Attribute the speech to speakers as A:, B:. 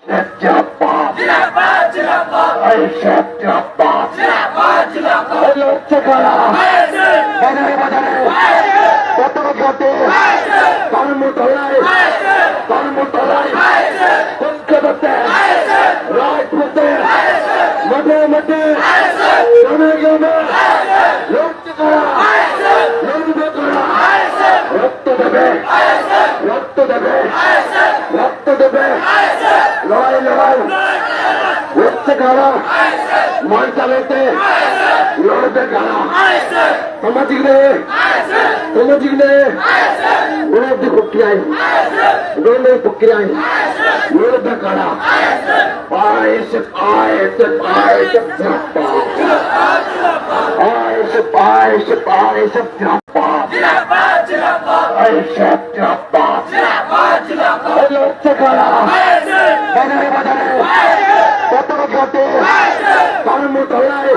A: জিন্দাবাদ জিন্দাবাদ এই শেখ জিন্দাবাদ জিন্দাবাদ এই লড়ছে কারা বাজারে বাজারে কত ঘাটে কর্মতলায় কলকাতাতে রাজপথে মাঠে মাঠে গ্রামে গ্রামে লড়ছে কারা লড়বে কারা রক্ত দেবে রক্ত দেবে রক্ত দেবে লড়াই লড়াই হচ্ছে কারা ময়দানেতে লড়বে কারা সামাজিক রে বিরোধী প্রক্রিয়ায় বিরোধী প্রক্রিয়ায় লড়বে কারা লড়ছে কারা বাজারে বাজারে কত ঘাটে কর্মতলায়